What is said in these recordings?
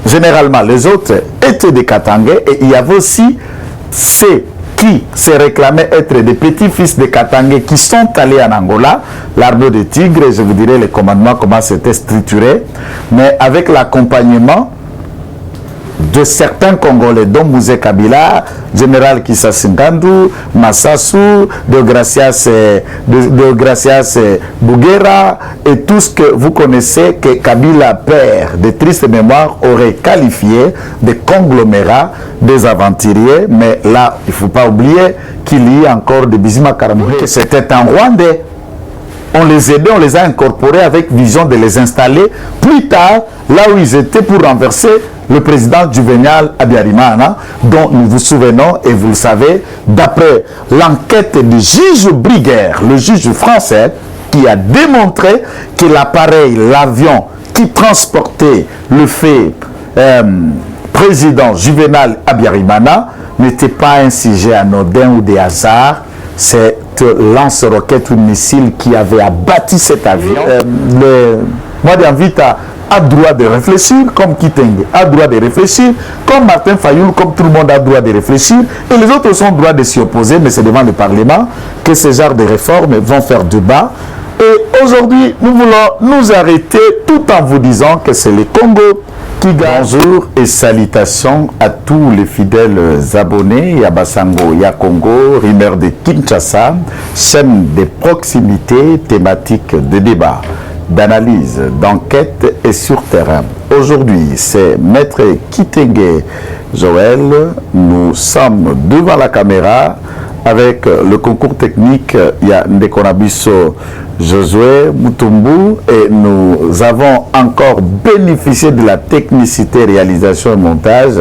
généralement les autres étaient des Katangais, et il y avait aussi ceux qui se réclamaient être des petits-fils des Katangais qui sont allés en Angola, l'armée des Tigres, je vous dirai les commandements, comment c'était structuré, mais avec l'accompagnement de certains Congolais, dont Mouzé Kabila, Général Kissa Singandou, Massassou, de Gracias Bouguera, et tout ce que vous connaissez que Kabila, père de triste mémoire, aurait qualifié de conglomérats, des aventuriers. Mais là, il ne faut pas oublier qu'il y a encore des Bizima Karamoué, que c'était un Rwandais. On les aidait, on les a incorporés avec vision de les installer plus tard, là où ils étaient pour renverser le président Juvenal Abiyarimana, dont nous vous souvenons, et vous le savez, d'après l'enquête du juge Briguer, le juge français, qui a démontré que l'appareil, l'avion qui transportait le fait président Juvenal Abiyarimana n'était pas un sujet anodin ou des hasards. C'est lance-roquette ou missile qui avait abattu cet avion. Moi, j'invite à droit de réfléchir, comme Kitenge a droit de réfléchir, comme Martin Fayoul, comme tout le monde a droit de réfléchir, et les autres ont droit de s'y opposer, mais c'est devant le Parlement que ce genre de réformes vont faire débat. Et aujourd'hui, nous voulons nous arrêter tout en vous disant que c'est le Congo qui gagne. Bonjour et salutations à tous les fidèles abonnés, Yabasango, Yakongo, Rimer de Kinshasa, chaîne de proximité, thématique de débat, d'analyse, d'enquête et sur terrain. Aujourd'hui, c'est Maître Kitenge Joël. Nous sommes devant la caméra avec le concours technique. Il y a Ndekonabiso Josué Mutumbu, et nous avons encore bénéficié de la technicité, réalisation et montage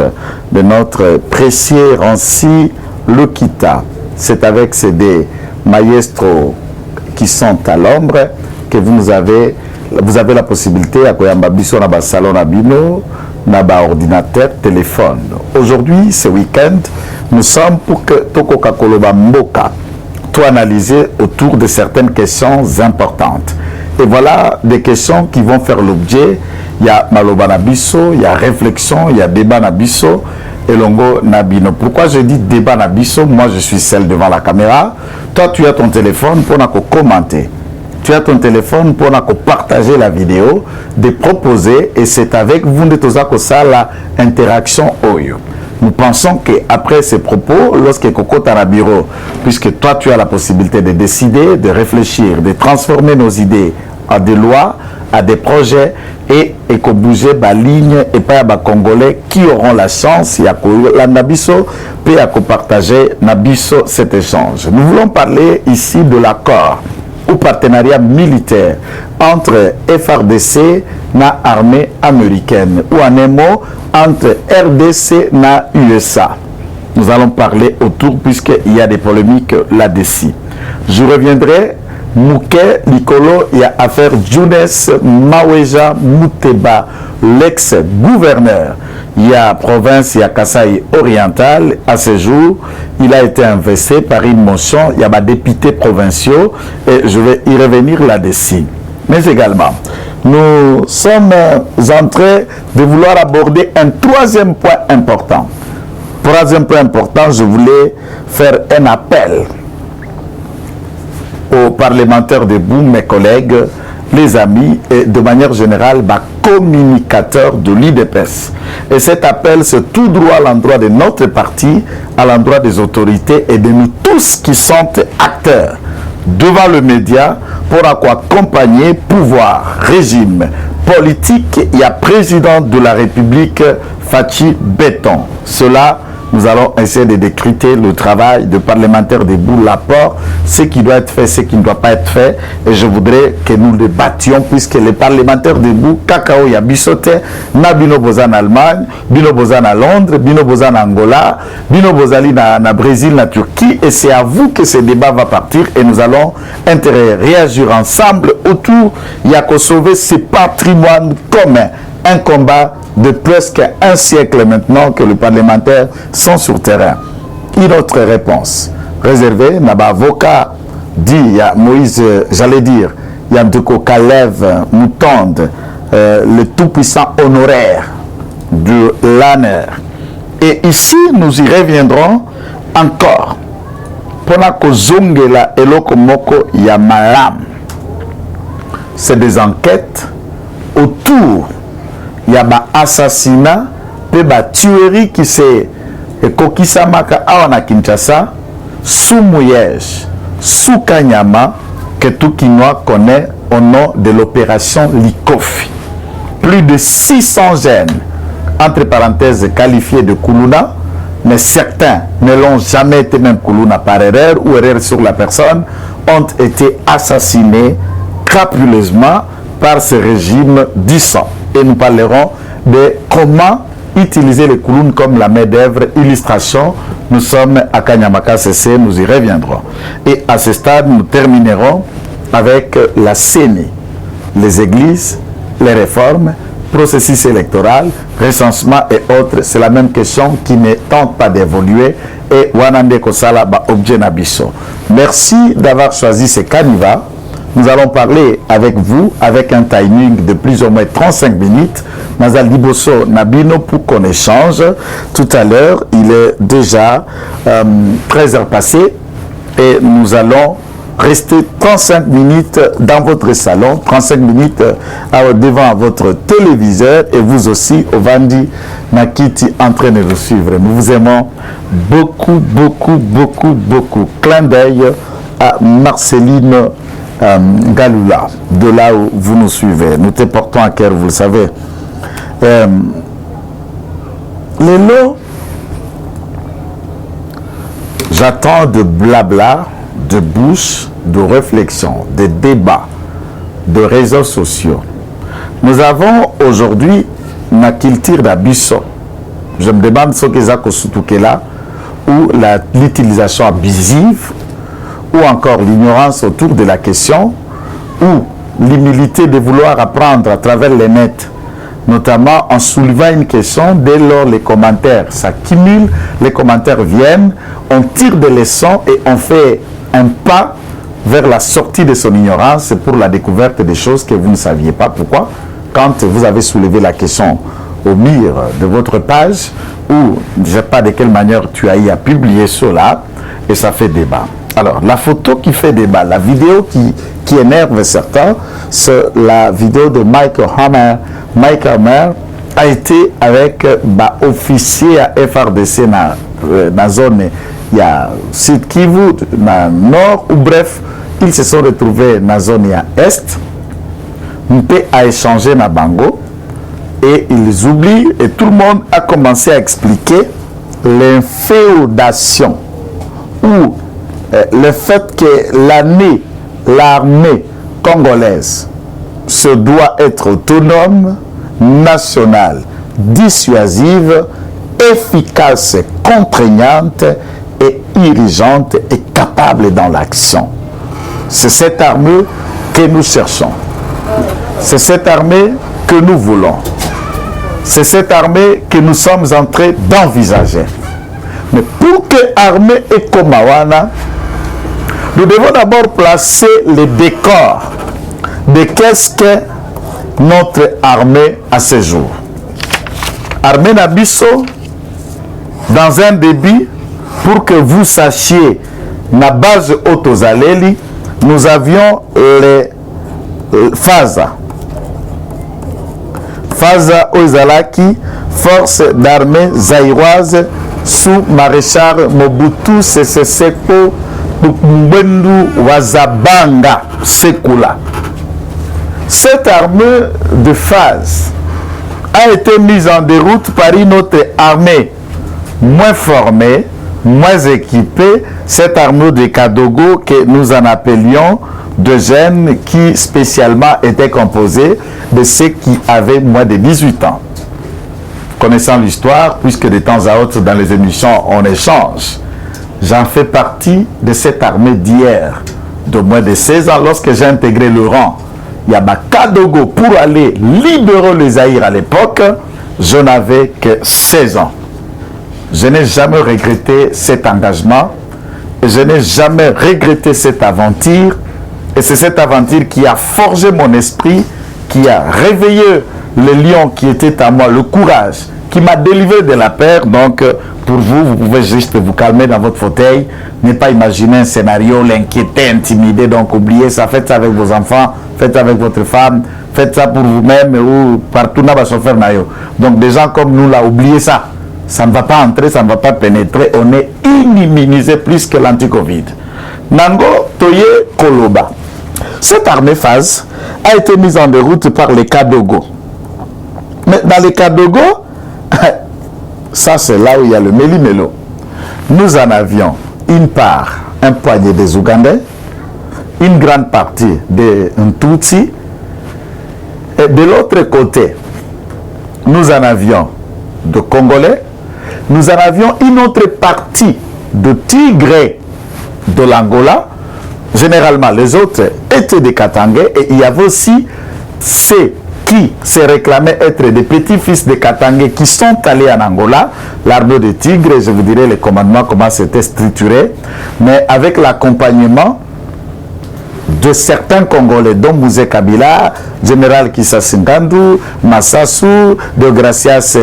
de notre précieux Rancy Lokita. C'est avec ces deux maestros qui sont à l'ombre que vous avez la possibilité à koyamba biso na ba salon na bino na ba ordinateur, téléphone. Aujourd'hui, ce week-end, nous sommes pour que Toko Kakoloba Mboka tout analyser autour de certaines questions importantes. Et voilà des questions qui vont faire l'objet. Il y a Maloba Nabiso, il y a réflexion, il y a débat Nabiso et Longo Nabino. Pourquoi je dis débat Nabiso? Moi, je suis celle devant la caméra. Toi, tu as ton téléphone pour commenter. Tu as ton téléphone pour partager la vidéo, de proposer, et c'est avec vous de ça la interaction Oyo. Nous pensons qu'après ces propos, lorsque Coco Tarabiro, puisque toi tu as la possibilité de décider, de réfléchir, de transformer nos idées à des lois, à des projets, et qu'on bouge la ligne et pas à Congolais qui auront la chance, il y a la Nabiso, puis à partager Nabiso cet échange. Nous voulons parler ici de l'accord ou partenariat militaire entre FRDC et l'armée américaine, ou en un mot, entre RDC et USA. Nous allons parler autour, puisqu'il y a des polémiques là-dessus. Je reviendrai, Mouké, Likolo, il y a affaire Younes Maweja Mouteba, l'ex-gouverneur. Il y a province, il y a Kasaï oriental. À ce jour, il a été investi par une motion. Il y a des députés provinciaux et je vais y revenir là-dessus. Mais également, nous sommes en train de vouloir aborder un troisième point important. Troisième point important, je voulais faire un appel aux parlementaires debout, mes collègues, les amis et de manière générale, communicateurs de l'IDPS. Et cet appel, c'est tout droit à l'endroit de notre parti, à l'endroit des autorités et de nous tous qui sont acteurs devant le média pour accompagner pouvoir, régime, politique et à président de la République, Fachi Béton. Cela, nous allons essayer de décrypter le travail de parlementaires debout, l'apport, ce qui doit être fait, ce qui ne doit pas être fait. Et je voudrais que nous débattions, puisque les parlementaires debout, Kakao ya bisote, na bino bozan Allemagne, bino bozan à Londres, bino bozan Angola, bino bozali na Brésil, na Turquie. Et c'est à vous que ce débat va partir et nous allons réagir ensemble autour. Il y a qu'à sauver ce patrimoine commun, un combat de presque un siècle maintenant que les parlementaires sont sur terrain. Une autre réponse réservée, Naba avocat dit, il y a Moïse, j'allais dire, il y a Ndeko Kalev Moutonde, le tout-puissant honoraire de de l'ANER. Et ici, nous y reviendrons encore. Pona kozongela eloko moko ya malam. C'est des enquêtes autour ya ba assassinat pe ba tuerie qui s'est kokisamaka awa na Kinshasa sous Mouyège, sous Kanyama, que tout Kinois connaît au nom de l'opération Likofi. Plus de 600 jeunes, entre parenthèses qualifiés de Koulouna, mais certains ne l'ont jamais été même Koulouna par erreur ou erreur sur la personne, ont été assassinés crapuleusement par ce régime du sang. Et nous parlerons de comment utiliser les Koulounes comme la main-d'œuvre. Illustration, nous sommes à Kanyamaka CC, nous y reviendrons. Et à ce stade, nous terminerons avec la CENI, les églises, les réformes, processus électoral, recensement et autres. C'est la même question qui ne tente pas d'évoluer. Et Wanande Kosala ba objet nabiso. Merci d'avoir choisi ce Kaniva. Nous allons parler avec vous avec un timing de plus ou moins 35 minutes. Nazal Liboso Nabino pour qu'on échange. Tout à l'heure, il est déjà 13h passé et nous allons rester 35 minutes dans votre salon, 35 minutes devant votre téléviseur et vous aussi, Ovandi Nakiti, en train de nous suivre. Nous vous aimons beaucoup, beaucoup, beaucoup, beaucoup. Clin d'œil à Marceline Galula, de là où vous nous suivez. Nous te portons à cœur, vous le savez. Les lots, j'attends de blabla, de bouche, de réflexion, de débats, de réseaux sociaux. Nous avons aujourd'hui la culture d'Abisso. Je me demande ce que c'est là, ou l'utilisation abusive, ou encore l'ignorance autour de la question, ou l'humilité de vouloir apprendre à travers les nets, notamment en soulevant une question dès lors les commentaires s'accumulent, les commentaires viennent, on tire des leçons et on fait un pas vers la sortie de son ignorance pour la découverte des choses que vous ne saviez pas. Pourquoi? Quand vous avez soulevé la question au mur de votre page, ou je ne sais pas de quelle manière tu as eu à publier cela, et ça fait débat. Alors, la photo qui fait débat, la vidéo qui énerve certains, c'est la vidéo de Michael Hammer. Michael Hammer a été avec officier à FRDC dans la zone, il y a Sud Kivu, dans le nord, ou bref, ils se sont retrouvés dans la zone est. On peut échanger dans Bango et ils oublient, et tout le monde a commencé à expliquer l'inféodation ou le fait que l'armée congolaise se doit être autonome, nationale, dissuasive, efficace, contraignante et dirigeante et capable dans l'action. C'est cette armée que nous cherchons. C'est cette armée que nous voulons. C'est cette armée que nous sommes en train d'envisager. Mais pour que l'armée est comme Awana, nous devons d'abord placer les décors de qu'est-ce que notre armée à ce jour. Armée Nabiso, dans un début, pour que vous sachiez, na base Otozaleli, nous avions les FASA. FASA Ozalaki, Force d'armée zaïroise, sous maréchal Mobutu Sese Seko Mbendu Wazabanga Sekula. Cette armée de phase a été mise en déroute par une autre armée moins formée, moins équipée, cette armée de Kadogo que nous en appelions de jeunes qui spécialement étaient composés de ceux qui avaient moins de 18 ans. Connaissant l'histoire, puisque de temps à autre dans les émissions on échange, j'en fais partie de cette armée d'hier, de moins de 16 ans, lorsque j'ai intégré le rang Yabakadogo pour aller libérer les Zaïre à l'époque, je n'avais que 16 ans. Je n'ai jamais regretté cet engagement et je n'ai jamais regretté cette aventure. Et c'est cette aventure qui a forgé mon esprit, qui a réveillé le lion qui était à moi, le courage qui m'a délivré de la peur. Donc, pour vous, vous pouvez juste vous calmer dans votre fauteuil. Ne pas imaginer un scénario, l'inquiéter, intimider. Donc, oubliez ça. Faites ça avec vos enfants, faites ça avec votre femme, faites ça pour vous-même ou partout dans votre chauffeur. Donc, des gens comme nous, là, oubliez ça. Ça ne va pas entrer, ça ne va pas pénétrer. On est immunisé plus que l'anti-Covid. Nango Toye Koloba. Cette armée phase a été mise en déroute par les Kadogo. Mais dans les Kadogo, ça c'est là où il y a le méli-mélo. Nous en avions une part, un poignet des Ougandais, une grande partie des Ntutsi, et de l'autre côté, nous en avions de Congolais, nous en avions une autre partie de Tigrés de l'Angola. Généralement, les autres étaient des Katangais et il y avait aussi ceux qui se réclamaient être des petits-fils des Katangais qui sont allés en Angola, l'armée de Tigres, je vous dirai les commandements, comment c'était structuré, mais avec l'accompagnement de certains Congolais, dont Mouzé Kabila, Général Kissa Singandu, Massassou, de Gracias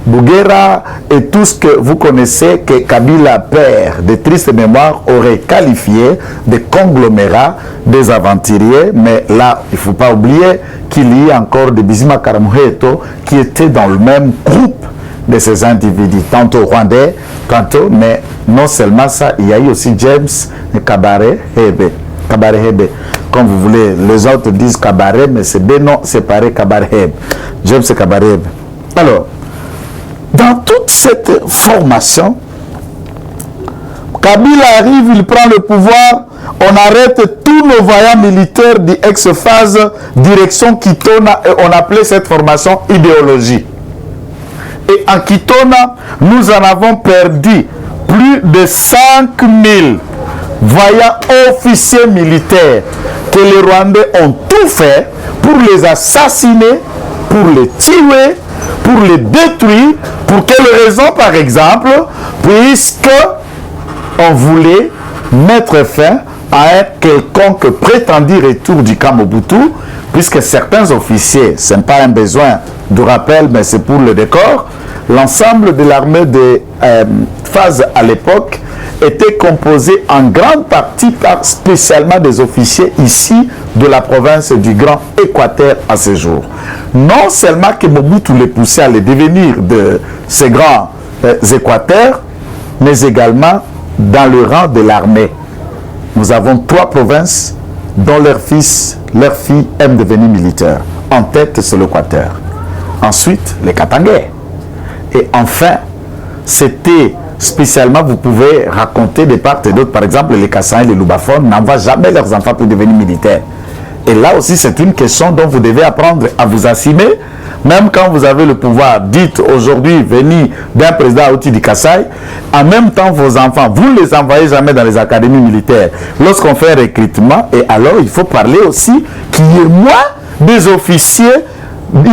Bouguera, et tout ce que vous connaissez que Kabila, père de triste mémoire, aurait qualifié de conglomérat des aventuriers. Mais là, il ne faut pas oublier qu'il y a encore des Bizima Karamuheto qui étaient dans le même groupe de ces individus, tantôt rwandais, tantôt, mais non seulement ça, il y a eu aussi James Kabaré Hebe. Kabaré Hebe, comme vous voulez, les autres disent Kabaré, mais c'est des noms séparés, Kabaré Hebe. James Kabaré Hebe. Alors, dans toute cette formation, Kabila arrive, il prend le pouvoir, on arrête tous nos vaillants militaires du ex-phase direction Kitona et on appelait cette formation idéologie. Et en Kitona, nous en avons perdu plus de 5000 vaillants officiers militaires que les Rwandais ont tout fait pour les assassiner, pour les tuer, pour les détruire. Pour quelle raison, par exemple? Puisque on voulait mettre fin à un quelconque prétendu retour du camp Mobutu, puisque certains officiers, ce n'est pas un besoin de rappel, mais c'est pour le décor, l'ensemble de l'armée de phase à l'époque était composé en grande partie par spécialement des officiers ici de la province du Grand Équateur à ce jour. Non seulement que Mobutu les poussait à les devenir de ces grands Équateurs, mais également dans le rang de l'armée. Nous avons 3 provinces dont leurs fils, leurs filles aiment devenir militaires. En tête, c'est l'Équateur. Ensuite, les Katangais. Et enfin, c'était spécialement, vous pouvez raconter des parts et d'autres, par exemple, les Kassans et les Loubafons n'envoient jamais leurs enfants pour devenir militaires. Et là aussi, c'est une question dont vous devez apprendre à vous assumer, même quand vous avez le pouvoir. Dites aujourd'hui, venir d'un président outil du Kassai, en même temps, vos enfants, vous ne les envoyez jamais dans les académies militaires. Lorsqu'on fait un recrutement, et alors il faut parler aussi qu'il y ait moins des officiers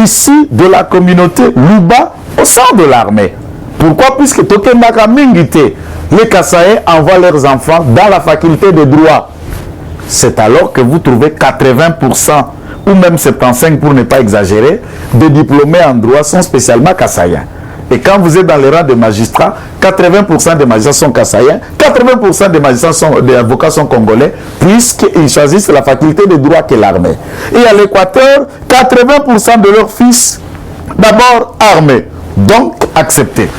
ici de la communauté Louba au sein de l'armée. Pourquoi? Puisque Tokemaka Mingite, les Kassaïens envoient leurs enfants dans la faculté de droit. C'est alors que vous trouvez 80% ou même 75% pour ne pas exagérer, des diplômés en droit sont spécialement Kassaïens. Et quand vous êtes dans les rangs de magistrats, 80% des magistrats sont Kassaïens, 80% des magistrats des avocats sont congolais, puisqu'ils choisissent la faculté de droit qu'est l'armée. Et à l'Équateur, 80% de leurs fils, d'abord armés, donc acceptés.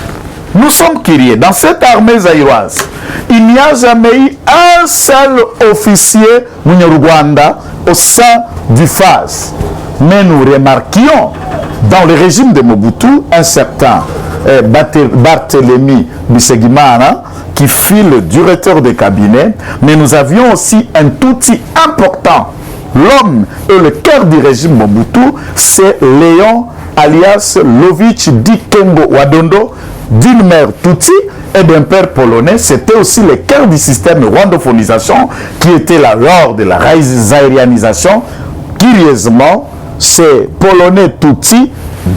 Nous sommes curieux. Dans cette armée zaïroise, il n'y a jamais eu un seul officier Rwanda au sein du FAS. Mais nous remarquions dans le régime de Mobutu un certain Barthélemy Bisegimana qui fut le directeur de cabinet, mais nous avions aussi un outil important. L'homme et le cœur du régime Mobutu, c'est Léon alias Lovitch Dikengo Wadondo, d'une mère Tutsi et d'un père polonais. C'était aussi le cœur du système de rwandophonisation qui était là lors de la zaïrianisation. Curieusement, ces polonais Tutsi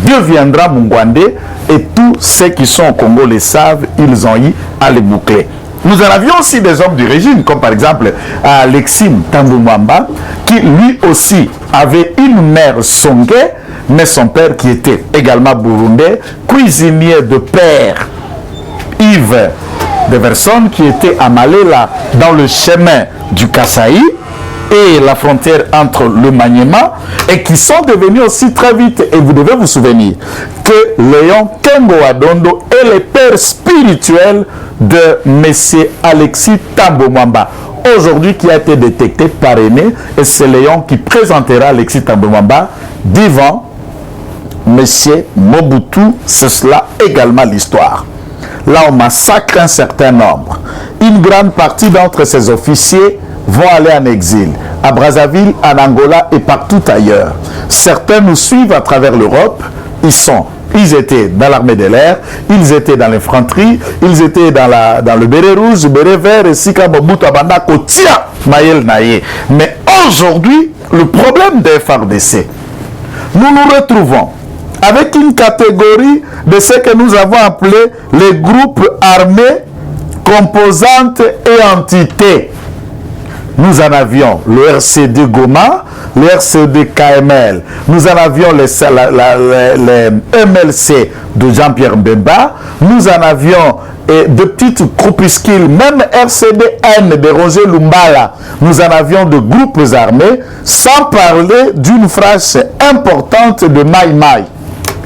deviendra Mungwandais et tous ceux qui sont au Congo le savent, ils ont eu à les boucler. nous en avions aussi des hommes du régime, comme par exemple Alexis Thambwe Mwamba, qui lui aussi avait une mère songé, mais son père qui était également burundais, cuisinier de père Yves de personnes qui étaient à Malela dans le chemin du Kasaï et la frontière entre le Maniema, et qui sont devenus aussi très vite, et vous devez vous souvenir que Léon Kengo Adondo est le père spirituel de M. Alexis Thambwe Mwamba, aujourd'hui qui a été détecté, parrainé, et c'est Léon qui présentera Alexis Thambwe Mwamba devant M. Mobutu. C'est cela également l'histoire. Là, on massacre un certain nombre. Une grande partie d'entre ces officiers vont aller en exil, à Brazzaville, en Angola et partout ailleurs. Certains nous suivent à travers l'Europe. Ils étaient dans l'armée de l'air, ils étaient dans l'infanterie, ils étaient dans le béret rouge, le béret vert, et Sika Mobutu Abanda Kotia Mayel Naye. Mais aujourd'hui, le problème des FARDC, nous nous retrouvons avec une catégorie de ce que nous avons appelé les groupes armés, composantes et entités. Nous en avions le RCD Goma, le RCD KML, nous en avions les MLC de Jean-Pierre Mbemba, nous en avions de petites groupuscules, même RCDN de Roger Lumbala, nous en avions de groupes armés, sans parler d'une phrase importante de Maï Maï.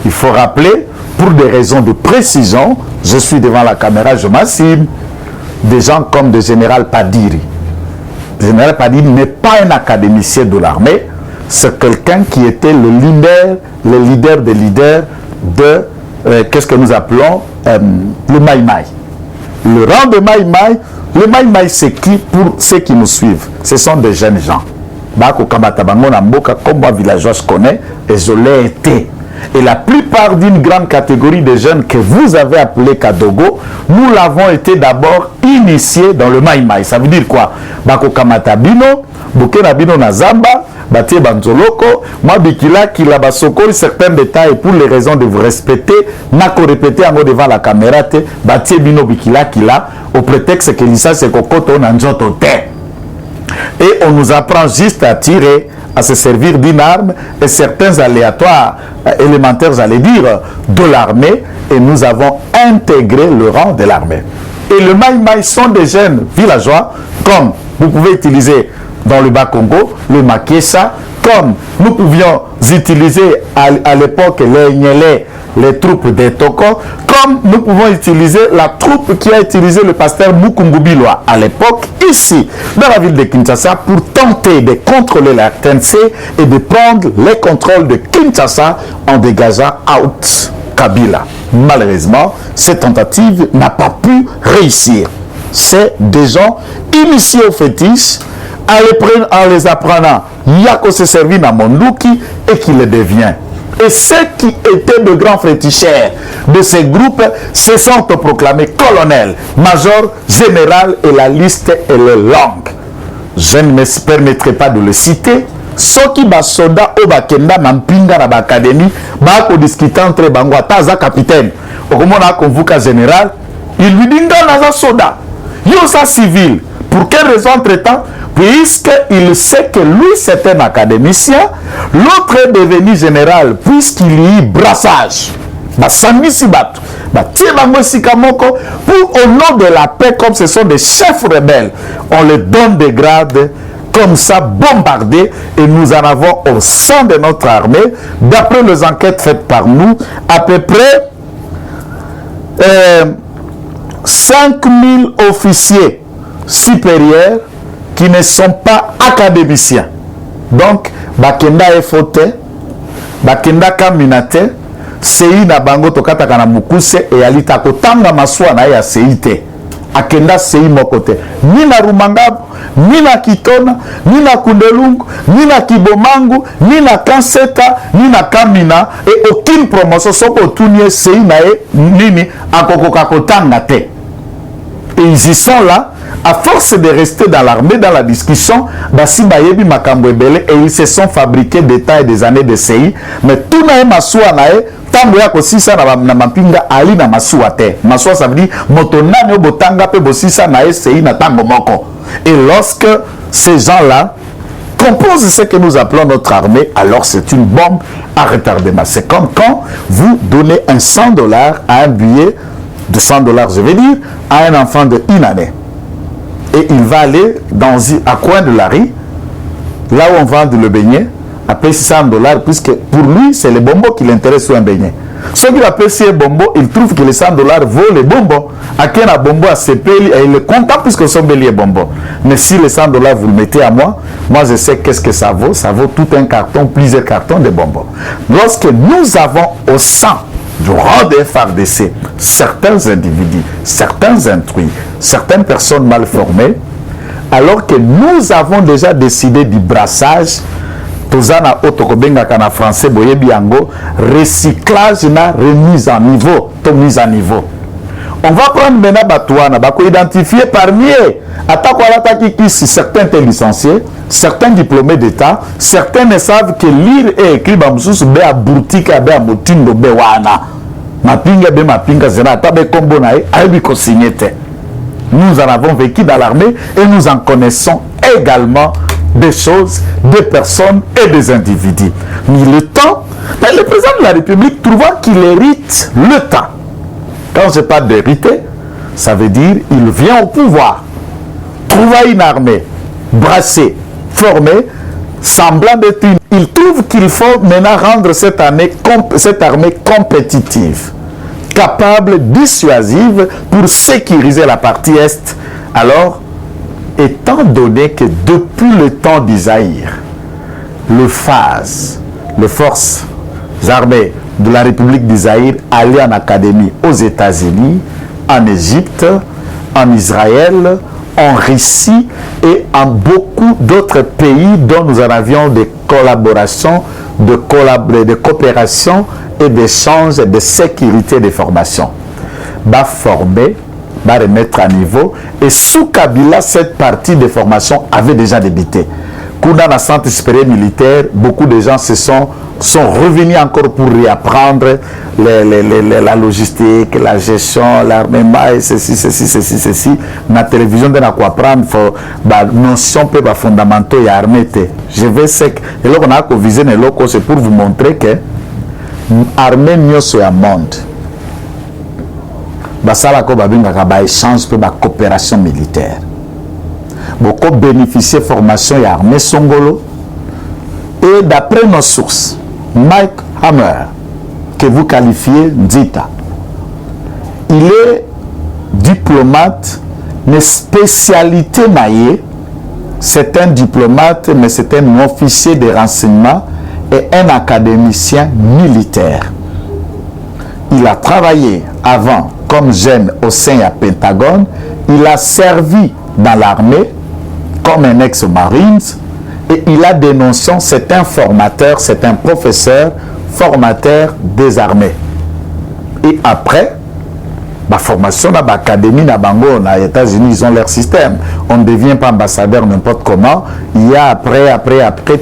Il faut rappeler, pour des raisons de précision, je suis devant la caméra, je m'assume, des gens comme le général Padiri. Le général Padiri n'est pas un académicien de l'armée, c'est quelqu'un qui était le leader des leaders de, qu'est-ce que nous appelons, le Maï Maï. Le rang de Maï Maï, le Maï Maï c'est qui pour ceux qui nous suivent? Ce sont des jeunes gens. Bako Kamatabango Namboka, comme moi villageois je connais, et je l'ai été. Et la plupart d'une grande catégorie de jeunes que vous avez appelés Kadogo, nous l'avons été d'abord initiés dans le Maï Maï. Ça veut dire quoi? Bako Kamata Bino, Bokena Bino Nazamba, Batie Banzoloko, moi Bikila Kila Basokoli, certains détails pour les raisons de vous respecter, n'a qu'à répéter en devant la caméra, Batie Bino Bikila Kila, au prétexte que l'issa c'est Kokoto Nanjoto Te. Et on nous apprend juste à tirer, à se servir d'une arme et certains aléatoires élémentaires, j'allais dire, de l'armée, et nous avons intégré le rang de l'armée. Et le Maï Maï sont des jeunes villageois, comme vous pouvez utiliser dans le Bas-Congo, le Makessa, comme nous pouvions utiliser à l'époque les Nyele, les troupes des Toko, comme nous pouvons utiliser la troupe qui a utilisé le pasteur Mukungubilwa à l'époque, ici, dans la ville de Kinshasa, pour tenter de contrôler la RTNC et de prendre les contrôles de Kinshasa en dégageant out Kabila. Malheureusement, cette tentative n'a pas pu réussir. C'est des gens initiés au fétiche, en les apprenant, Yako se servit dans Monduki et qui le devient. Et ceux qui étaient de grands féticheurs de ces groupes se sont proclamés colonels, majors, général, et la liste est longue. Je ne me permettrai pas de le citer. Ceux qui sont soldats au Bakenda, Mampinga, dans l'académie, ils discutent entre Bangwa, Taza capitaine. Au moment où on a convoqué général, il lui dit que soldat, il est civil. Pour quelle raison entre-temps? Puisqu'il sait que lui c'est un académicien, l'autre est devenu général, puisqu'il y a brassage. Pour au nom de la paix, comme ce sont des chefs rebelles, on les donne des grades comme ça, bombardés, et nous en avons au sein de notre armée, d'après les enquêtes faites par nous, à peu près 5000 officiers supérieurs qui ne sont pas académiciens. Donc, Bakenda est fauté, Bakenda Kaminate, Sei na bango tokata kana mukuse et alita kotanga maswa na ya seite. Akenda Sei mokote. Ni na Rumangabo, ni na Kitona, ni na Kundelungu, ni na Kibomangu, ni na Kanseta, ni na Kamina, et aucune promotion soko tunye Sei na e nini akokoka kotanga te. Et ils y sont là, à force de rester dans l'armée, dans la discussion, basi bayebi makambo ebele, et ils se sont fabriqués des tas et des années de CI, mais tout na masua nae, tango ya kosisa na mapinga ali na masua te. Masua ça veut dire motonani obotanga pe bosisa nae CI na tango moko. Et lorsque ces gens-là composent ce que nous appelons notre armée, alors c'est une bombe à retardement. C'est comme quand vous donnez un $100 à un billet de $100, je vais dire, à un enfant de 1 année. Et il va aller à coin de la rue, là où on vend le beignet, à payer $100, puisque pour lui, c'est les bonbons qui l'intéressent sur un beignet. Ceux qui apprécient les bonbons, ils trouvent que les $100 vaut les bonbons. À qui un bonbon à CP, et il est content puisque sont béliers bonbons. Mais si les $100 vous le mettez à moi je sais qu'est-ce que ça vaut. Ça vaut tout un carton, plusieurs cartons de bonbons. Lorsque nous avons au sein du rang des FARDC certains individus, certains intrus, certaines personnes mal formées, alors que nous avons déjà décidé du brassage, tozana otokobenga kana français boyebi yango recyclage na remise en niveau, to mise à niveau. On va prendre maintenant Batouana, bako identifier parmi eux, attaque qui certains étaient licenciés, certains diplômés d'État, certains ne savent que lire et écrire bamsusu be aburtika be amutindo be wana. Mapinga zera tabe kombo nae ayebi ko signete. Nous en avons vécu dans l'armée et nous en connaissons également des choses, des personnes et des individus. Mais le temps, le président de la République trouvant qu'il hérite le temps. Quand je parle d'hériter, ça veut dire il vient au pouvoir, trouver une armée, brassée, formée, semblant d'être une. Il trouve qu'il faut maintenant rendre cette armée compétitive, capable, dissuasive pour sécuriser la partie Est. Alors, étant donné que depuis le temps d'Isaïr, le FAS, les forces armées de la République d'Isaïr, allaient en académie aux États-Unis, en Égypte, en Israël, en Russie et en beaucoup d'autres pays dont nous en avions des collaborations, de coopération et d'échanges de sécurité de formation. Va former, va remettre à niveau, et sous Kabila, cette partie de formation avait déjà débuté. Dans le centre supérieur militaire, beaucoup de gens sont revenus encore pour réapprendre la logistique, la gestion, l'armement, et ceci. La télévision, on a quoi apprendre, la notion fondamentale de l'armée. Je vais sec. Et là, on a visé les locaux, c'est pour vous montrer que l'armée mieux sur le monde. Basala ko babinga ba échange pour la coopération militaire. Beaucoup bénéficier de formation et armée Songolo. Et d'après nos sources, Mike Hammer, que vous qualifiez Ndita, il est diplomate, mais spécialité naïe, c'est un diplomate, mais c'est un officier de renseignement et un académicien militaire. Il a travaillé avant comme jeune au sein du Pentagone, il a servi dans l'armée comme un ex-marine et il a dénoncé, c'est un formateur, c'est un professeur formateur des armées. Et après, la formation dans l'académie, dans les États-Unis, ils ont leur système. On ne devient pas ambassadeur n'importe comment. Il y a après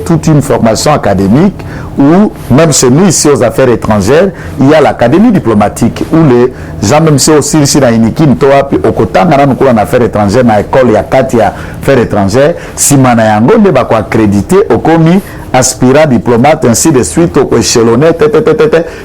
toute une formation académique où, même chez nous, ici aux affaires étrangères, il y a l'académie diplomatique où les gens, même si aussi ici dans Iniki, au côté en affaires étrangères, dans l'école, il y a 4 affaires étrangères, si Manayango ne va pas accréditer au commis aspirant diplomate, ainsi de suite, au échelonné,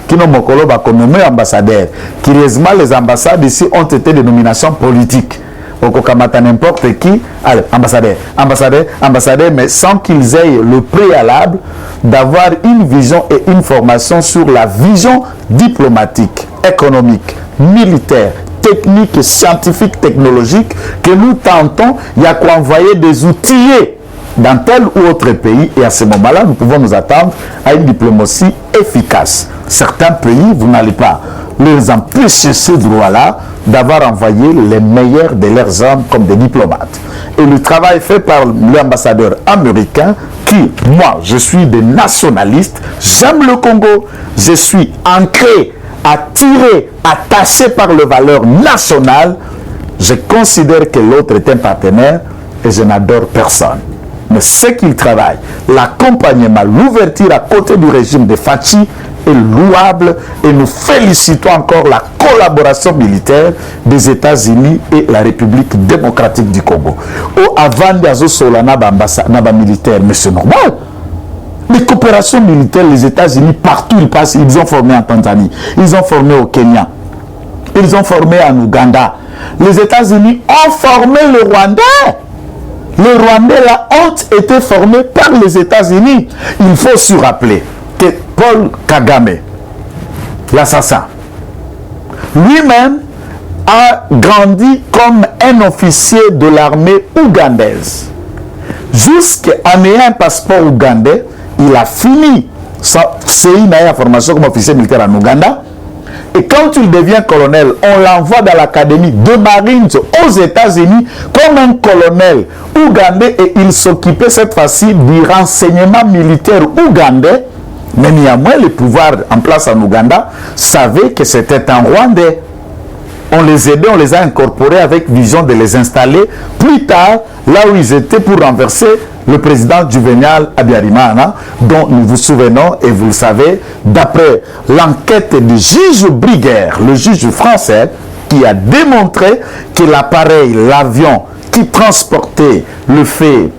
qui n'ont pas nommé ambassadeur. Curieusement, les ambassades ici ont été des nominations politiques. Au Kokamata, n'importe qui, allez, ambassadeur, mais sans qu'ils aient le préalable d'avoir une vision et une formation sur la vision diplomatique, économique, militaire, technique, scientifique, technologique, que nous tentons, il y a qu'à envoyer des outillés dans tel ou autre pays, et à ce moment-là, nous pouvons nous attendre à une diplomatie efficace. Certains pays, vous n'allez pas les empêcher ce droit-là d'avoir envoyé les meilleurs de leurs hommes comme des diplomates. Et le travail fait par l'ambassadeur américain qui, moi, je suis des nationalistes, j'aime le Congo, je suis ancré, attiré, attaché par les valeurs nationales. Je considère que l'autre est un partenaire et je n'adore personne. Mais ce qu'il travaille, l'accompagnement, l'ouverture à côté du régime de Fachi est louable et nous félicitons encore la collaboration militaire des États-Unis et la République démocratique du Congo. Avant de Solana militaire, mais c'est normal. Les coopérations militaires, les États-Unis, partout ils passent, ils ont formé en Tanzanie, ils ont formé au Kenya, ils ont formé en Ouganda. Les États-Unis ont formé le Rwandais. Le Rwandais, la honte, était formé par les États-Unis. Il faut se rappeler que Paul Kagame, l'assassin, lui-même a grandi comme un officier de l'armée ougandaise. Jusqu'en ayant un passeport ougandais, il a fini sa formation comme officier militaire en Ouganda. Et quand il devient colonel, on l'envoie dans l'académie de Marines aux États-Unis comme un colonel ougandais et il s'occupait cette fois-ci du renseignement militaire ougandais. Mais néanmoins, les pouvoirs en place en Ouganda savaient que c'était un Rwandais. On les aidait, on les a incorporés avec vision de les installer plus tard là où ils étaient pour renverser le président Juvenal Habyarimana, dont nous vous souvenons et vous le savez, d'après l'enquête du juge Briguer, le juge français, qui a démontré que l'appareil, l'avion qui transportait le fait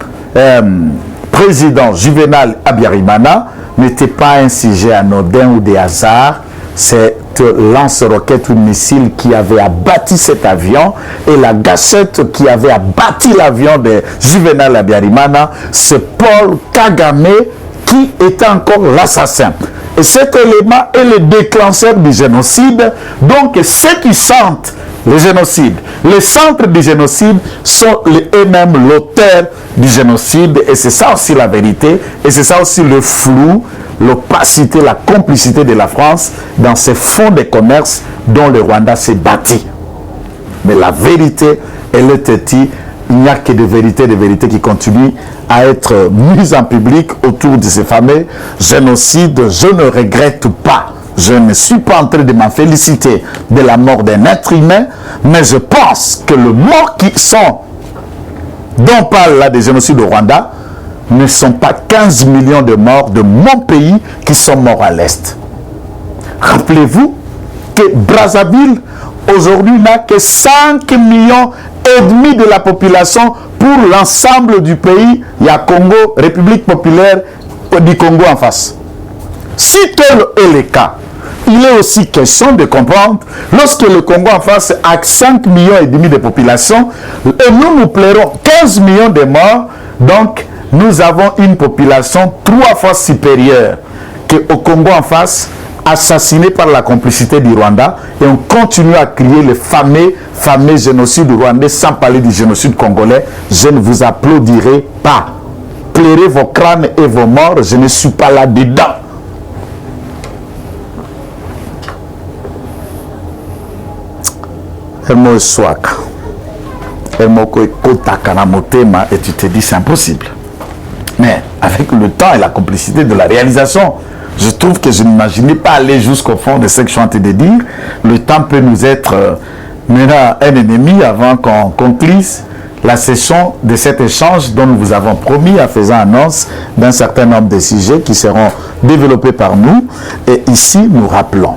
président Juvenal Habyarimana n'était pas un sujet anodin ou des hasards. C'est lance-roquette ou missile qui avait abattu cet avion et la gâchette qui avait abattu l'avion de Juvenal Habyarimana, c'est Paul Kagame qui était encore l'assassin. Et cet élément est le déclencheur du génocide. Donc ceux qui sentent le génocide, les centres du génocide sont eux-mêmes l'auteur du génocide. Et c'est ça aussi la vérité. Et c'est ça aussi le flou, l'opacité, la complicité de la France dans ces fonds de commerce dont le Rwanda s'est bâti. Mais la vérité, elle est têtue. Il n'y a que des vérités qui continuent à être mises en public autour de ces fameux génocides. Je ne regrette pas. Je ne suis pas en train de m'en féliciter de la mort d'un être humain, mais je pense que le mort dont on parle là des génocides au Rwanda, ne sont pas 15 millions de morts de mon pays qui sont morts à l'Est. Rappelez-vous que Brazzaville, aujourd'hui, n'a que 5 millions et demi de la population pour l'ensemble du pays. Il y a Congo, République populaire du Congo en face. Si tel est le cas, il est aussi question de comprendre, lorsque le Congo en face a 5 millions et demi de population, et nous plairons 15 millions de morts, donc nous avons une population 3 fois supérieure qu'au Congo en face, assassinée par la complicité du Rwanda, et on continue à crier le fameux génocide rwandais sans parler du génocide congolais. Je ne vous applaudirai pas. Plairez vos crânes et vos morts, je ne suis pas là-dedans. Hermo Swak, Hermo Kotaka na motema, et tu te dis c'est impossible. Mais avec le temps et la complicité de la réalisation, je trouve que je n'imaginais pas aller jusqu'au fond de ce que je suis en train de dire. Le temps peut nous être maintenant un ennemi avant qu'on conclue la session de cet échange dont nous vous avons promis en faisant annonce d'un certain nombre de sujets qui seront développés par nous. Et ici, nous rappelons,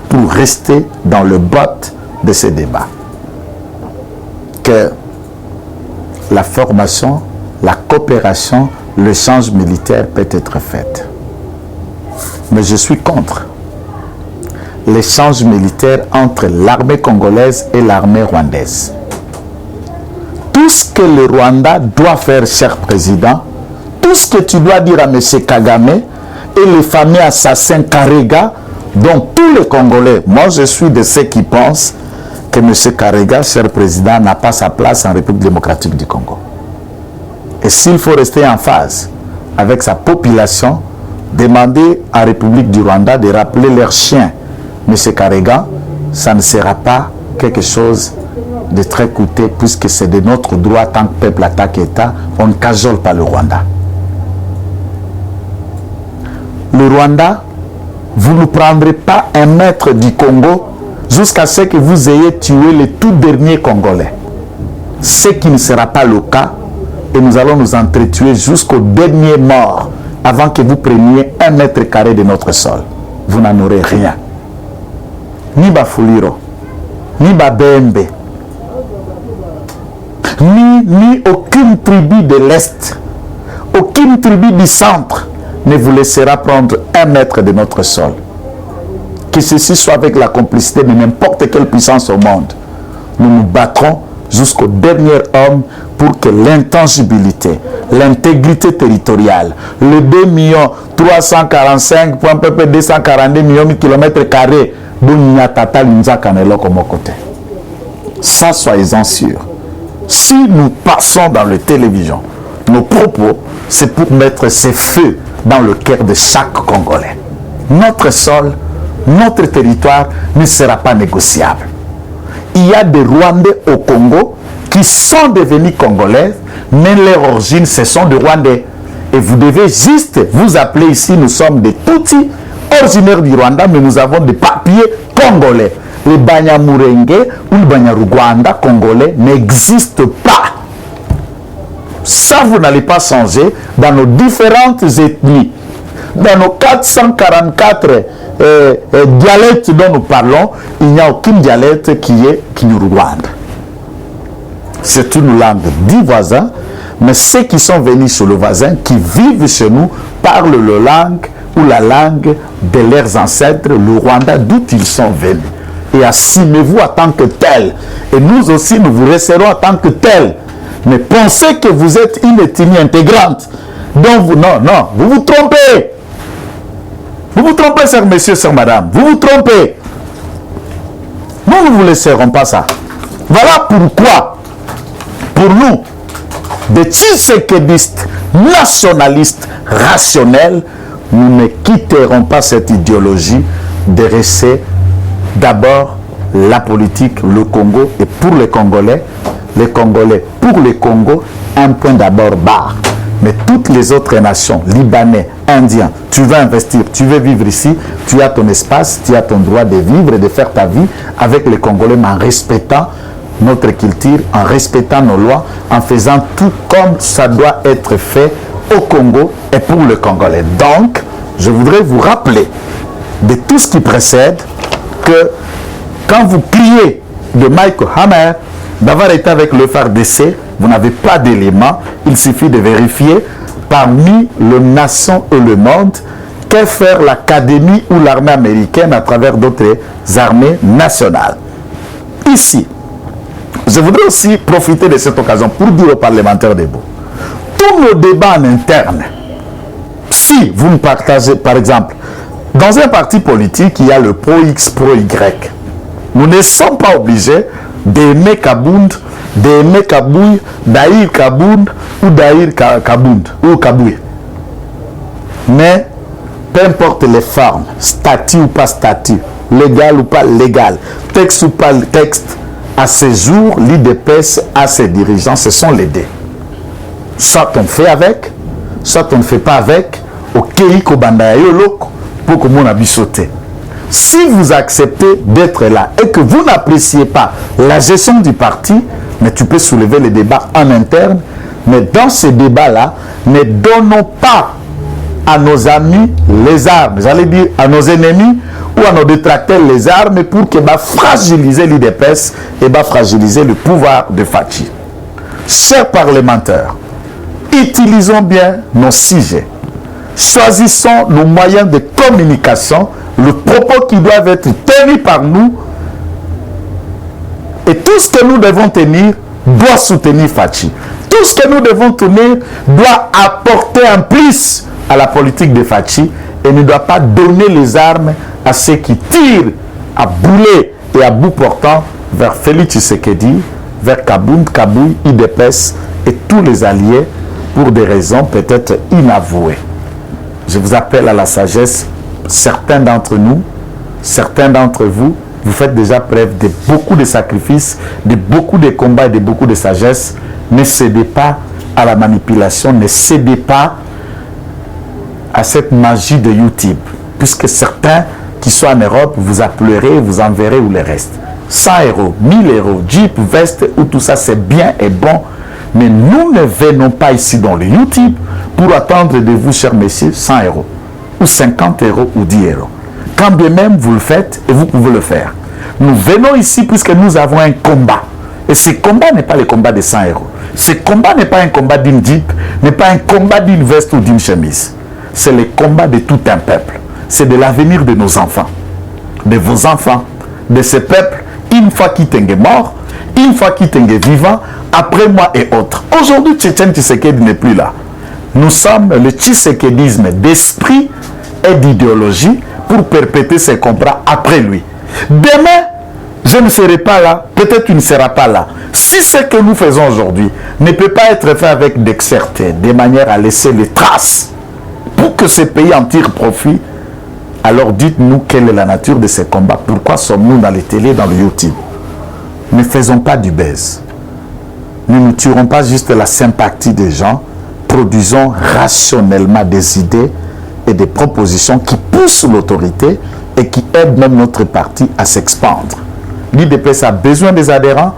pour rester dans le bot de ce débat, que la formation, la coopération, l'échange militaire peut être fait. Mais je suis contre l'échange militaire entre l'armée congolaise et l'armée rwandaise. Tout ce que le Rwanda doit faire, cher président, tout ce que tu dois dire à M. Kagame et les fameux assassins Karega, dont tous les Congolais, moi je suis de ceux qui pensent que M. Karega, cher président, n'a pas sa place en République démocratique du Congo. Et s'il faut rester en phase avec sa population, demander à la République du Rwanda de rappeler leurs chiens, M. Karega, ça ne sera pas quelque chose de très coûteux, puisque c'est de notre droit, tant que peuple attaque État, on ne cajole pas le Rwanda. Le Rwanda, vous ne prendrez pas un maître du Congo jusqu'à ce que vous ayez tué les tout derniers Congolais. Ce qui ne sera pas le cas, et nous allons nous entretuer jusqu'au dernier mort avant que vous preniez 1 mètre carré de notre sol. Vous n'en aurez rien. Ni Bafuliro, ni Babembe, ni aucune tribu de l'Est, aucune tribu du centre ne vous laissera prendre 1 mètre de notre sol. Que ceci soit avec la complicité de n'importe quelle puissance au monde. Nous nous battrons jusqu'au dernier homme pour que l'intangibilité, l'intégrité territoriale, le 2 345,242 millions de kilomètres carrés, ça, soyez-en sûrs. Si nous passons dans la télévision, nos propos, c'est pour mettre ces feux dans le cœur de chaque Congolais. Notre sol, notre territoire ne sera pas négociable. Il y a des Rwandais au Congo qui sont devenus Congolais, mais leur origine, ce sont des Rwandais. Et vous devez juste vous appeler ici, nous sommes des Tutsis, originaires du Rwanda, mais nous avons des papiers congolais. Les Banyamurenge ou les Banyarwanda congolais n'existent pas. Ça, vous n'allez pas changer dans nos différentes ethnies. Dans nos 444 dialectes dont nous parlons, il n'y a aucun dialecte qui est Kinyarwanda. C'est une langue du voisin, mais ceux qui sont venus chez le voisin, qui vivent chez nous, parlent le langue ou la langue de leurs ancêtres, le Rwanda, d'où ils sont venus. Et assumez-vous en tant que tel. Et nous aussi, nous vous resterons en tant que tel. Mais pensez que vous êtes une ethnie intégrante. Donc, vous, non, vous vous trompez. Vous vous trompez, chers messieurs, chers madame. Vous vous trompez. Nous ne vous laisserons pas ça. Voilà pourquoi, pour nous, des tshisekédistes, nationalistes, rationnels, nous ne quitterons pas cette idéologie de rester d'abord la politique, le Congo, et pour les Congolais pour le Congo, un point d'abord barre. Mais toutes les autres nations, Libanais, Indiens, tu veux investir, tu veux vivre ici, tu as ton espace, tu as ton droit de vivre et de faire ta vie avec les Congolais, mais en respectant notre culture, en respectant nos lois, en faisant tout comme ça doit être fait au Congo et pour le Congolais. Donc, je voudrais vous rappeler de tout ce qui précède que quand vous criez de Michael Hammer, d'avoir été avec le FARDC, vous n'avez pas d'éléments. Il suffit de vérifier parmi les nations et le monde que faire l'académie ou l'armée américaine à travers d'autres armées nationales. Ici, je voudrais aussi profiter de cette occasion pour dire aux parlementaires debout, tous nos débats en interne, si vous ne partagez, par exemple, dans un parti politique, il y a le pro-X, pro-Y. Nous ne sommes pas obligés d'aimer Kabound, d'aimer Kabouy, d'haïr Kabound ou d'haïr Kabound ou Kabouy. Mais peu importe les formes, statut ou pas statut, légal ou pas légal, texte ou pas texte, à ce jour, l'IDPS a ses dirigeants, ce sont les deux. Soit on fait avec, soit on ne fait pas avec, au Keiko Bandayolok, pour que mon habit saute. Si vous acceptez d'être là et que vous n'appréciez pas la gestion du parti, mais tu peux soulever les débats en interne, mais dans ces débats-là, ne donnons pas à nos amis les armes, j'allais dire à nos ennemis ou à nos détracteurs les armes pour que fragiliser l'IDPS et fragiliser le pouvoir de Fachi. Chers parlementaires, utilisons bien nos sujets. Choisissons nos moyens de communication, le propos qui doivent être tenus par nous, et tout ce que nous devons tenir doit soutenir Fachi. Tout ce que nous devons tenir doit apporter un plus à la politique de Fachi et ne doit pas donner les armes à ceux qui tirent à boulet et à bout portant vers Félix Tshisekedi, vers Kabound, Kabouy, IDPS et tous les alliés pour des raisons peut-être inavouées. Je vous appelle à la sagesse. Certains d'entre nous, certains d'entre vous, vous faites déjà preuve de beaucoup de sacrifices, de beaucoup de combats et de beaucoup de sagesse. Ne cédez pas à la manipulation, ne cédez pas à cette magie de YouTube, puisque certains qui soit en Europe, vous appellerez, vous enverrez où les reste. 100 euros, 1000 euros, Jeep, veste, ou tout ça, c'est bien et bon. Mais nous ne venons pas ici dans le YouTube pour attendre de vous, chers messieurs, 100 euros, ou 50 euros, ou 10 euros. Quand bien même vous le faites, et vous pouvez le faire. Nous venons ici puisque nous avons un combat. Et ce combat n'est pas le combat de 100 euros. Ce combat n'est pas un combat d'une Jeep, n'est pas un combat d'une veste ou d'une chemise. C'est le combat de tout un peuple. C'est de l'avenir de nos enfants, de vos enfants, de ce peuple, une fois qu'il est mort, une fois qu'il est vivant, après moi et autres. Aujourd'hui, Tchétchène Tshisekedi n'est plus là. Nous sommes le tshisekédisme d'esprit et d'idéologie pour perpétuer ces combats après lui. Demain, je ne serai pas là, peut-être tu ne seras pas là. Si ce que nous faisons aujourd'hui ne peut pas être fait avec dexterité, de manière à laisser les traces pour que ce pays en tire profit, alors dites-nous quelle est la nature de ces combats. Pourquoi sommes-nous dans les télés, dans le YouTube? Ne faisons pas du buzz. Nous ne tuerons pas juste la sympathie des gens. Produisons rationnellement des idées et des propositions qui poussent l'autorité et qui aident même notre parti à s'expandre. L'IDPS a besoin des adhérents.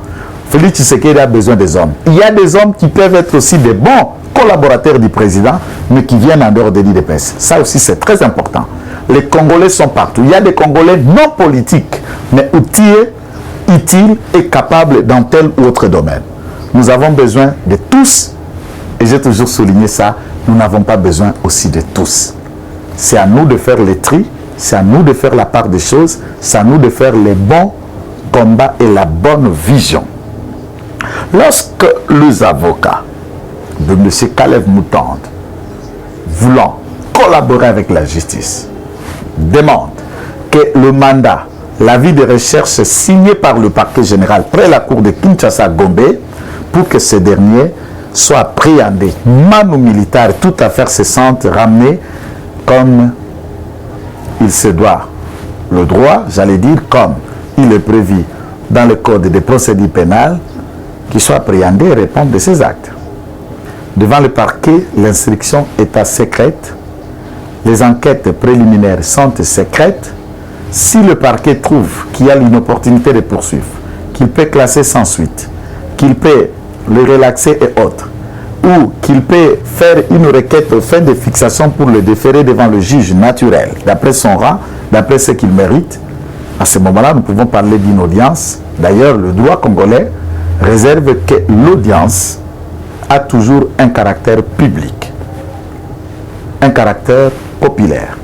Félix Tshisekedi a besoin des hommes. Il y a des hommes qui peuvent être aussi des bons collaborateurs du président, mais qui viennent en dehors de l'IDPS. Ça aussi, c'est très important. Les Congolais sont partout. Il y a des Congolais non politiques, mais outillés, utiles et capables dans tel ou autre domaine. Nous avons besoin de tous, et j'ai toujours souligné ça, nous n'avons pas besoin aussi de tous. C'est à nous de faire les tri, c'est à nous de faire la part des choses, c'est à nous de faire les bons combats et la bonne vision. Lorsque les avocats de M. Kalev Mutanda, voulant collaborer avec la justice, demandent que le mandat, l'avis de recherche signé par le parquet général près la cour de Kinshasa-Gombe, pour que ce dernier soit appréhendé, manu militaire, toute affaire cessante, ramenée comme il se doit. Le droit, j'allais dire, comme il est prévu dans le code des procédures pénales, qu'il soit appréhendé et répondre de ses actes. Devant le parquet, l'instruction est secrète, les enquêtes préliminaires sont secrètes. Si le parquet trouve qu'il y a une opportunité de poursuivre, qu'il peut classer sans suite, qu'il peut le relaxer et autres, ou qu'il peut faire une requête aux fins de fixation pour le déférer devant le juge naturel, d'après son rang, d'après ce qu'il mérite, à ce moment-là, nous pouvons parler d'une audience. D'ailleurs, le droit congolais réserve que l'audience a toujours un caractère public, un caractère populaire.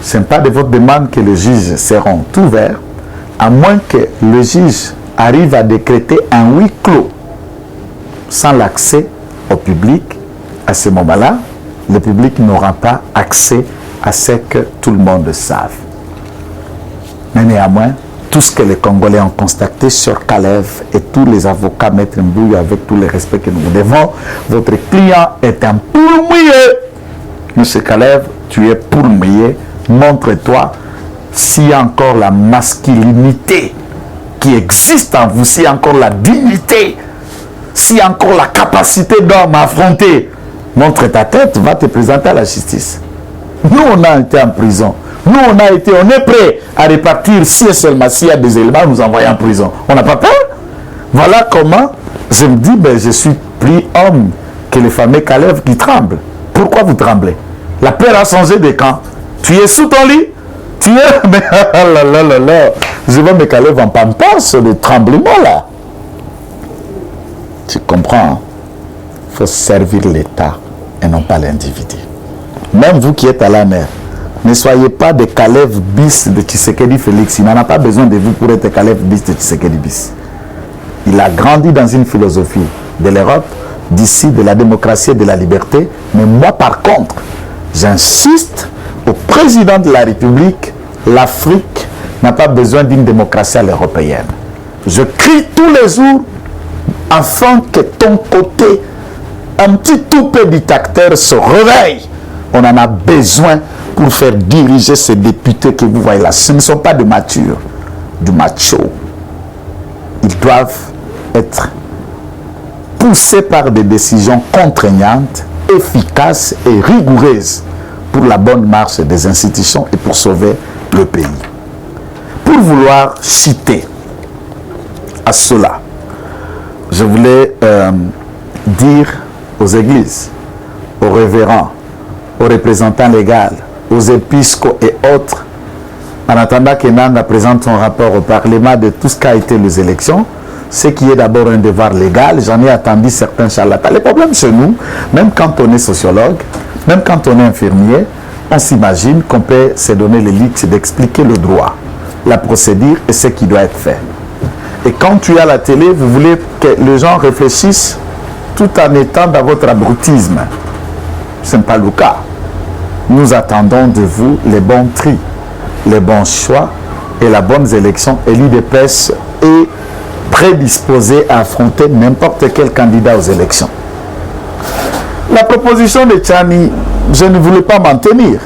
Ce n'est pas de votre demande que les juges seront ouverts, à moins que le juge arrive à décréter un huis clos sans l'accès au public. À ce moment-là, le public n'aura pas accès à ce que tout le monde savent. Mais néanmoins, tout ce que les Congolais ont constaté sur Kalev et tous les avocats, Maître Mbouya, avec tout le respect que nous vous devons, votre client est un poule mouillé. Monsieur Kalev, tu es poule mouillé. Montre-toi s'il y a encore la masculinité qui existe en vous, s'il y a encore la dignité, s'il y a encore la capacité d'homme à affronter. Montre ta tête, va te présenter à la justice. Nous, on a été en prison. Nous, on est prêt à répartir si et seulement s'il y a des éléments, nous envoyer en prison. On n'a pas peur. Voilà comment je me dis, ben, je suis plus homme que le fameux Kalev qui tremble. Pourquoi vous tremblez? La peur a changé de camp. Tu es sous ton lit? Tu es... Mais là, là, là, là. Je vais me Kalev en pampers, le tremblement là. Tu comprends? Il faut servir l'État et non pas l'individu. Même vous qui êtes à la mer, ne soyez pas des Kalev bis de Tshisekedi Félix. Il n'en a pas besoin de vous pour être Kalev bis de Tshisekedi bis. Il a grandi dans une philosophie de l'Europe, d'ici, de la démocratie et de la liberté. Mais moi, par contre, j'insiste au président de la République, l'Afrique n'a pas besoin d'une démocratie à l'européenne. Je crie tous les jours afin que ton côté, un petit toupet dictateur se réveille. On en a besoin pour faire diriger ces députés que vous voyez là. Ce ne sont pas des matures, du macho. Ils doivent être poussés par des décisions contraignantes, efficaces et rigoureuses pour la bonne marche des institutions et pour sauver le pays. Pour vouloir chuter à cela, je voulais dire aux églises, aux révérends, aux représentants légaux, aux épiscopaux et autres, en attendant que Nanga présente son rapport au Parlement de tout ce qu'a été les élections, ce qui est d'abord un devoir légal. J'en ai attendu certains charlatans. Le problème chez nous, même quand on est sociologue, même quand on est infirmier, on s'imagine qu'on peut se donner le luxe d'expliquer le droit, la procédure et ce qui doit être fait. Et quand tu es à la télé, vous voulez que les gens réfléchissent tout en étant dans votre abrutisme. Ce n'est pas le cas. Nous attendons de vous les bons tris, les bons choix et la bonne élection. Et l'UDPS est prédisposé à affronter n'importe quel candidat aux élections. La proposition de Tchani, je ne voulais pas m'en tenir.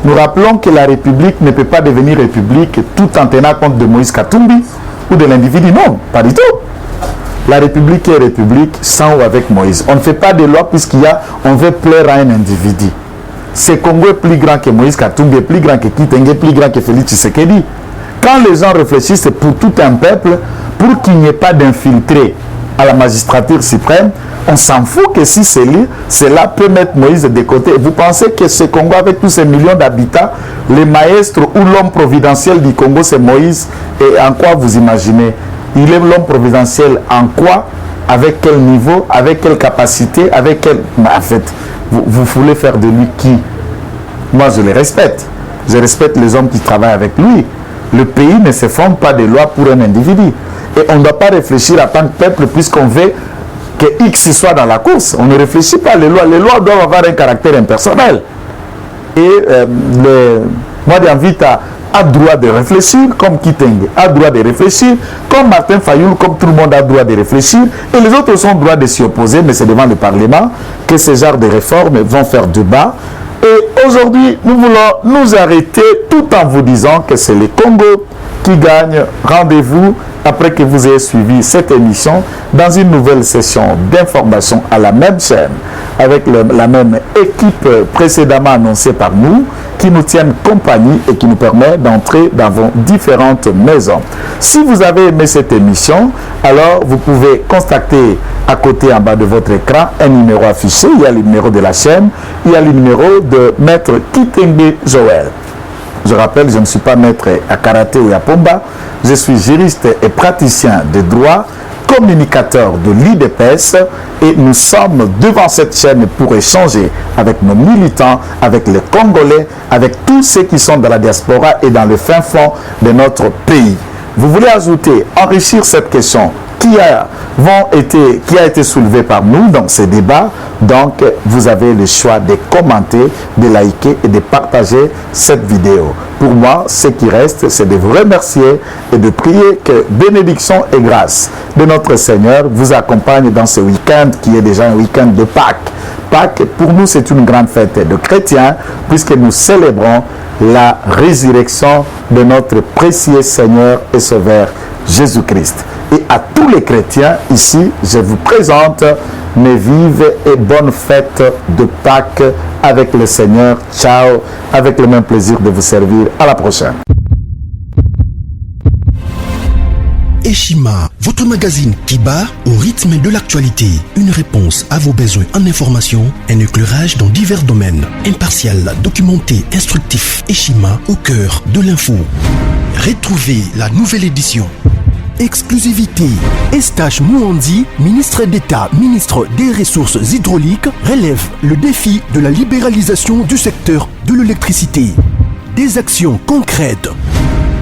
Nous rappelons que la République ne peut pas devenir République tout en tenant compte de Moïse Katumbi ou de l'individu. Non, pas du tout. La République est République sans ou avec Moïse. On ne fait pas de loi on veut plaire à un individu. Ce Congo est plus grand que Moïse Katumbi, plus grand que Kitenge, plus grand que Félix Tshisekedi. Quand les gens réfléchissent, c'est pour tout un peuple, pour qu'il n'y ait pas d'infiltrés à la magistrature suprême, on s'en fout que si cela peut mettre Moïse de côté. Vous pensez que ce Congo, avec tous ces millions d'habitants, le maître ou l'homme providentiel du Congo, c'est Moïse? Et en quoi vous imaginez? Il est l'homme providentiel en quoi? Avec quel niveau? Avec quelle capacité? Avec quel... En fait, vous voulez faire de lui qui? Moi, je le respecte. Je respecte les hommes qui travaillent avec lui. Le pays ne se fonde pas de lois pour un individu. Et on ne doit pas réfléchir en tant que peuple puisqu'on veut que X soit dans la course. On ne réfléchit pas les lois. Les lois doivent avoir un caractère impersonnel. Et moi, j'invite à droit de réfléchir, comme Kitenge a droit de réfléchir, comme Martin Fayoul, comme tout le monde a droit de réfléchir. Et les autres ont droit de s'y opposer, mais c'est devant le Parlement que ce genre de réformes vont faire débat. Et aujourd'hui, nous voulons nous arrêter tout en vous disant que c'est le Congo qui gagne. Rendez-vous après que vous ayez suivi cette émission dans une nouvelle session d'information à la même chaîne avec la même équipe précédemment annoncée par nous qui nous tiennent compagnie et qui nous permet d'entrer dans vos différentes maisons. Si vous avez aimé cette émission, alors vous pouvez constater à côté en bas de votre écran un numéro affiché. Il y a le numéro de la chaîne, il y a le numéro de Maître Kitenge Joël. Je rappelle, je ne suis pas maître à karaté ou à pomba, je suis juriste et praticien de droit, communicateur de l'UDPS et nous sommes devant cette chaîne pour échanger avec nos militants, avec les Congolais, avec tous ceux qui sont dans la diaspora et dans le fin fond de notre pays. Vous voulez ajouter, enrichir cette question qui a été soulevée par nous dans ces débats. Donc, vous avez le choix de commenter, de liker et de partager cette vidéo. Pour moi, ce qui reste, c'est de vous remercier et de prier que bénédiction et grâce de notre Seigneur vous accompagne dans ce week-end qui est déjà un week-end de Pâques. Pâques, pour nous, c'est une grande fête de chrétiens puisque nous célébrons la résurrection de notre précieux Seigneur et Sauveur Jésus-Christ. Et à tous les chrétiens ici, je vous présente mes vives et bonnes fêtes de Pâques avec le Seigneur. Ciao, avec le même plaisir de vous servir. À la prochaine. Eshima, votre magazine qui bat au rythme de l'actualité. Une réponse à vos besoins en information, un éclairage dans divers domaines. Impartial, documenté, instructif. Eshima au cœur de l'info. Retrouvez la nouvelle édition. Exclusivité. Eustache Mouandi, ministre d'État, ministre des Ressources hydrauliques, relève le défi de la libéralisation du secteur de l'électricité. Des actions concrètes.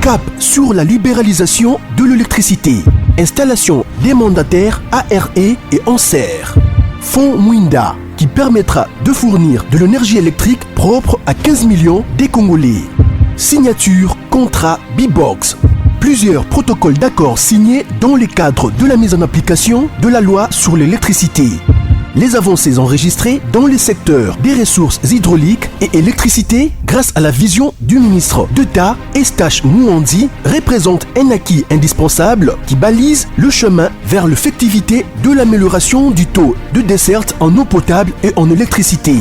Cap sur la libéralisation de l'électricité. Installation des mandataires ARE et ANSER. Fonds Mwinda, qui permettra de fournir de l'énergie électrique propre à 15 millions des Congolais. Signature contrat B-Box. Plusieurs protocoles d'accord signés dans le cadre de la mise en application de la loi sur l'électricité. Les avancées enregistrées dans les secteurs des ressources hydrauliques et électricité grâce à la vision du ministre d'État Eustache Mouandi représentent un acquis indispensable qui balise le chemin vers l'effectivité de l'amélioration du taux de desserte en eau potable et en électricité.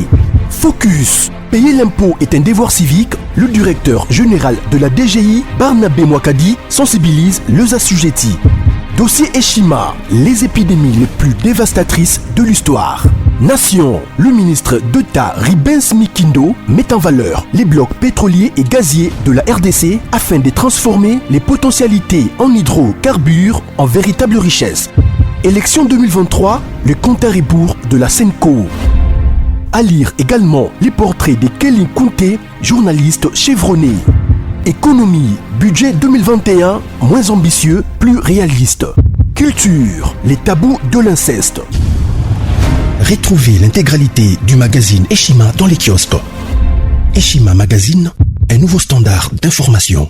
Focus. Payer l'impôt est un devoir civique. Le directeur général de la DGI, Barnabé Mwakadi, sensibilise les assujettis. Dossier Eshima, les épidémies les plus dévastatrices de l'histoire. Nation, le ministre d'État Ribens Mikindo met en valeur les blocs pétroliers et gaziers de la RDC afin de transformer les potentialités en hydrocarbures en véritable richesse. Élection 2023, le compte à rebours de la Senco. À lire également les portraits de Kelly Kunte, journaliste chevronné. Économie, budget 2021, moins ambitieux, plus réaliste. Culture, les tabous de l'inceste. Retrouvez l'intégralité du magazine Eshima dans les kiosques. Eshima Magazine, un nouveau standard d'information.